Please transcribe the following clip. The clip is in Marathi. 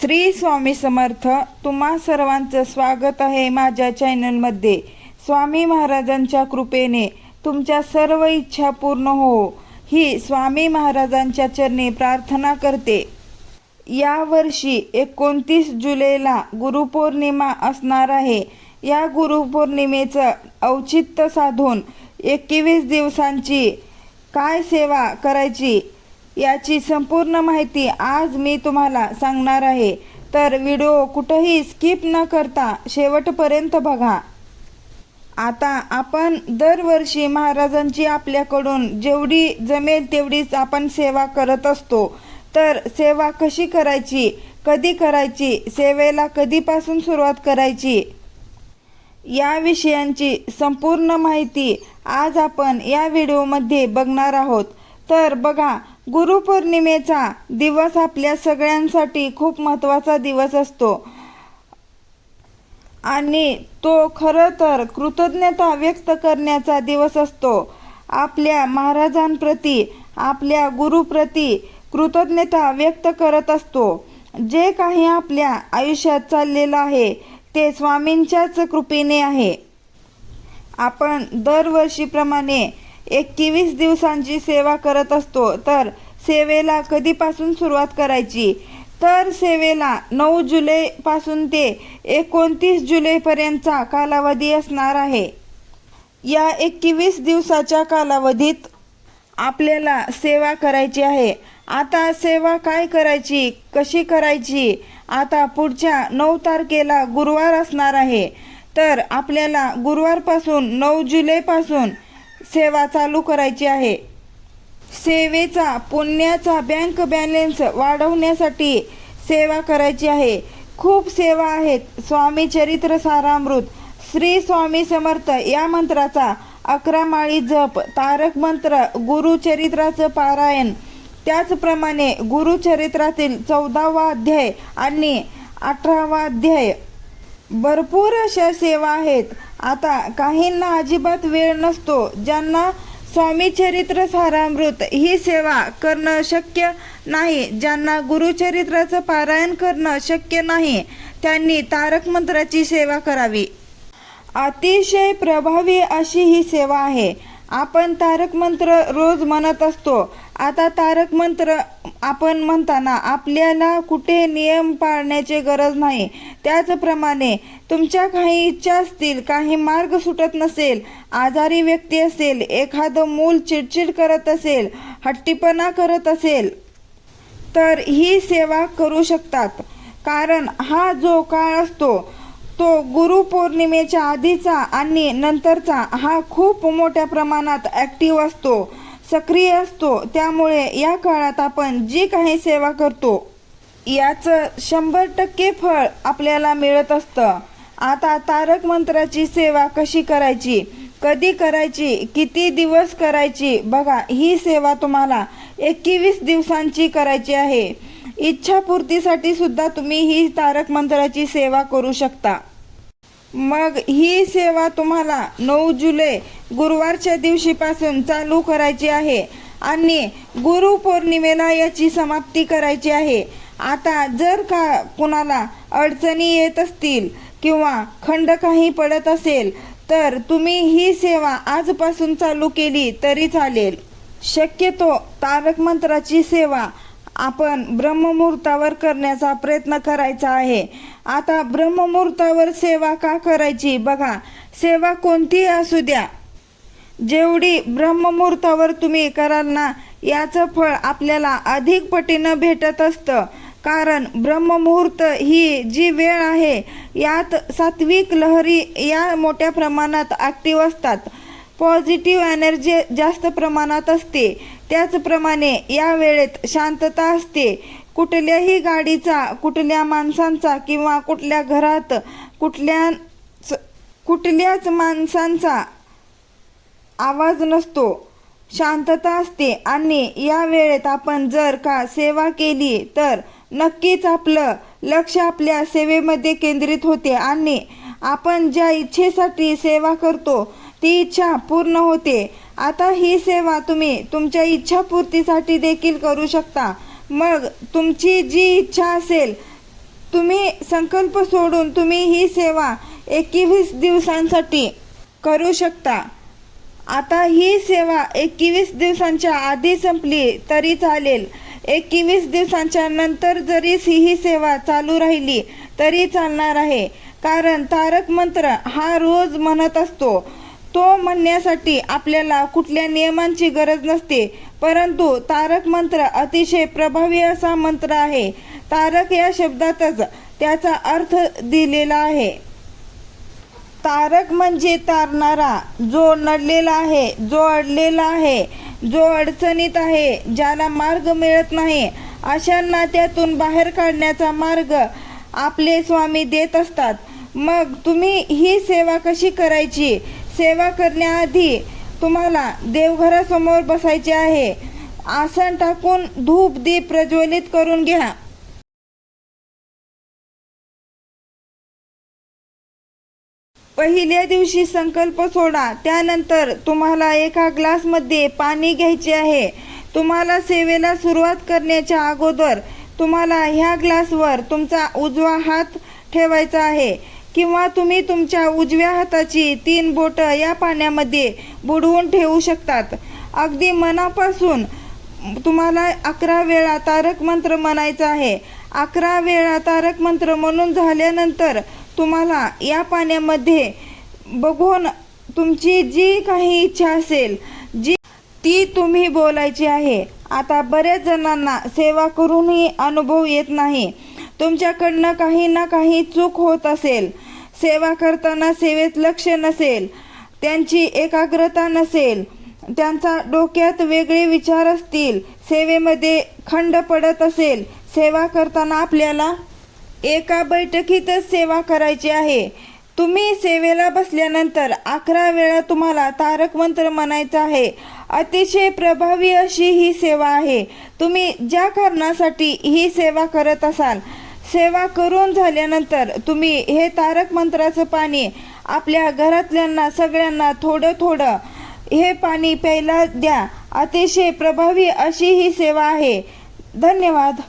श्री स्वामी समर्थ. तुम्हा सर्वांचं स्वागत आहे माझ्या चॅनलमध्ये. स्वामी महाराजांच्या कृपेने तुमच्या सर्व इच्छा पूर्ण हो ही स्वामी महाराजांच्या चरणी प्रार्थना करते. यावर्षी 29 जुलैला गुरुपौर्णिमा असणार आहे. या गुरुपौर्णिमेचं औचित्य साधून 21 दिवसांची काय सेवा करायची याची संपूर्ण माहिती आज मी तुम्हाला सांगणार आहे. तर व्हिडिओ कुठेही स्किप न करता शेवटपर्यंत बघा. आता आपण दरवर्षी महाराजांची आपल्याकडून जेवढी जमेल तेवढीच आपण सेवा करत असतो. तर सेवा कशी करायची, कधी करायची, सेवेला कधीपासून सुरुवात करायची या विषयांची संपूर्ण माहिती आज आपण या व्हिडिओमध्ये बघणार आहोत. तर बघा, गुरुपौर्णिमेचा दिवस आपल्या सगळ्यांसाठी खूप महत्त्वाचा दिवस असतो आणि तो खरं तर कृतज्ञता व्यक्त करण्याचा दिवस असतो. आपल्या महाराजांप्रती, आपल्या गुरुप्रती कृतज्ञता व्यक्त करत असतो. जे काही आपल्या आयुष्यात चाललेलं आहे ते स्वामींच्याच कृपेने आहे. आपण दरवर्षीप्रमाणे 21 दिवसांची सेवा करत असतो. तर सेवेला कधीपासून सुरुवात करायची, तर सेवेला 9 जुलैपासून ते 29 जुलैपर्यंतचा कालावधी असणार आहे. या 21 दिवसाच्या कालावधीत आपल्याला सेवा करायची आहे. आता सेवा काय करायची, कशी करायची, आता पुढच्या 9 तारखेला गुरुवार असणार आहे. तर आपल्याला गुरुवारपासून 9 जुलैपासून सेवा चालू करायची आहे. सेवेचा पुण्याचा बँक बॅलन्स वाढवण्यासाठी सेवा करायची आहे. खूप सेवा आहेत. स्वामी चरित्र सारामृत, श्री स्वामी समर्थ या मंत्राचा 11 माळी जप, तारक मंत्र, गुरुचरित्राचं पारायण, त्याचप्रमाणे गुरुचरित्रातील 14वा अध्याय आणि 18वा अध्याय, भरपूर अशा सेवा आहेत. आता काहींना अजिबात वेळ नसतो. ज्यांना स्वामी चरित्र सारामृत ही सेवा करणं शक्य नाही, ज्यांना गुरुचरित्राचं पारायण करणं शक्य नाही, त्यांनी तारक मंत्राची सेवा करावी. अतिशय प्रभावी अशी ही सेवा आहे. आपण तारक मंत्र रोज म्हणत असतो. आता तारक मंत्र आपण म्हणताना आपल्याला कुठे नियम पाळण्याची गरज नाही. त्याचप्रमाणे तुमच्या काही इच्छा असतील, काही मार्ग सुटत नसेल, आजारी व्यक्ती असेल, एखादं मूल चिडचिड करत असेल, हट्टीपणा करत असेल, तर ही सेवा करू शकतात. कारण हा जो काळ असतो तो गुरुपौर्णिमेच्या आधीचा आणि नंतरचा हा खूप मोठ्या प्रमाणात ॲक्टिव्ह असतो, सक्रिय असतो. त्यामुळे या काळात आपण जी काही सेवा करतो याचं 100% फळ आपल्याला मिळत असतं. आता तारक मंत्राची सेवा कशी करायची, कधी करायची, किती दिवस करायची, बघा, ही सेवा तुम्हाला 21 दिवसांची करायची आहे. इच्छापूर्तीसाठी सुद्धा तुम्ही ही तारक मंत्राची सेवा करू शकता. मग ही सेवा तुम्हाला 9 जुलै गुरुवारच्या दिवशीपासून चालू करायची आहे आणि गुरुपौर्णिमेला याची समाप्ती करायची आहे. आता जर का कुणाला अडचणी येत असतील किंवा खंड काही पडत असेल तर तुम्ही ही सेवा आजपासून चालू केली तरी चालेल. शक्यतो तारक मंत्राची सेवा आपण ब्रह्ममुहूर्तावर करण्याचा प्रयत्न करायचा आहे. आता ब्रह्ममुहूर्तावर सेवा का करायची, बघा, सेवा कोणतीही असू द्या, जेवढी ब्रह्ममुहूर्तावर तुम्ही कराल ना याचं फळ आपल्याला अधिक पटीनं भेटत असतं. कारण ब्रह्ममुहूर्त ही जी वेळ आहे यात सात्विक लहरी या मोठ्या प्रमाणात ॲक्टिव्ह असतात. पॉझिटिव्ह एनर्जी जास्त प्रमाणात असते. त्याचप्रमाणे या वेळेत शांतता असते. कुठल्याही गाडीचा, कुठल्या माणसांचा किंवा कुठल्या घरात कुठल्याच माणसांचा आवाज नसतो, शांतता असते. आणि या वेळेत आपण जर का सेवा केली तर नक्कीच आपलं लक्ष आपल्या सेवेमध्ये केंद्रित होते आणि आपण ज्या इच्छेसाठी सेवा करतो ती इच्छा पूर्ण होते. आता ही सेवा तुम्ही तुमच्या इच्छापूर्तीसाठी देखील करू शकता. मग तुमची जी इच्छा असेल तुम्ही संकल्प सोडून तुम्ही ही सेवा 21 दिवसांसाठी करू शकता. आता ही सेवा 21 दिवसांच्या आधी संपली तरी चालेल. 21 दिवसांच्या नंतर जरी ही सेवा चालू राहिली तरी चालणार आहे. कारण तारक मंत्र हा रोज म्हणत असतो. तो म्हणण्यासाठी आपल्याला कुठल्या नियमांची गरज नसते. परंतु तारक मंत्र अतिशय प्रभावी असा मंत्र आहे. तारक या शब्दातच त्याचा अर्थ दिलेला आहे. तारक म्हणजे तारणारा, जो नडलेला आहे, जो अडलेला आहे, जो अडचणीत आहे, ज्याला मार्ग मिळत नाही, अशांना त्यातून बाहेर काढण्याचा मार्ग आपले स्वामी देत असतात. मग तुम्ही ही सेवा कशी करायची? सेवा करण्याआधी तुम्हाला देवघरासमोर बसायचे आहे. आसन टाकून धूप दीप प्रज्वलित करून घ्या. पहिल्या दिवशी संकल्प सोडा. त्यानंतर तुम्हाला एका ग्लासमध्ये पाणी घ्यायचे आहे. तुम्हाला सेवेला सुरुवात करण्याच्या अगोदर तुम्हाला ह्या ग्लासवर तुमचा उजवा हात ठेवायचा आहे किंवा तुम्ही तुमच्या उजव्या हाताची 3 बोटं या पाण्यामध्ये बुडवून ठेवू शकतात. अगदी मनापासून तुम्हाला 11 वेळा तारक मंत्र म्हणायचा आहे. 11 वेळा तारक मंत्र म्हणून झाल्यानंतर तुम्हाला या पाण्यामध्ये बघून तुमची जी काही इच्छा असेल ती तुम्ही बोलायची आहे. आता बऱ्याच जणांना सेवा करूनही अनुभव येत नाही. तुमच्याकडनं काही ना काही चूक होत असेल. सेवा करताना सेवेत लक्ष नसेल, त्यांची एकाग्रता नसेल, त्यांचा डोक्यात वेगळे विचार असतील, सेवेमध्ये खंड पडत असेल. सेवा करताना आपल्याला एका बैठकीतच सेवा करायची आहे. तुम्ही सेवेला बसल्यानंतर 11 वेळा तुम्हाला तारक मंत्र म्हणायचा आहे. अतिशय प्रभावी अशी ही सेवा आहे. तुम्ही ज्या कारणासाठी ही सेवा करत असाल, सेवा करून झाल्यानंतर तुम्ही हे तारक मंत्राचं पाणी आपल्या घरातल्यांना सगळ्यांना थोडं थोडं हे पाणी प्यायला द्या. अतिशय प्रभावी अशी ही सेवा आहे. धन्यवाद.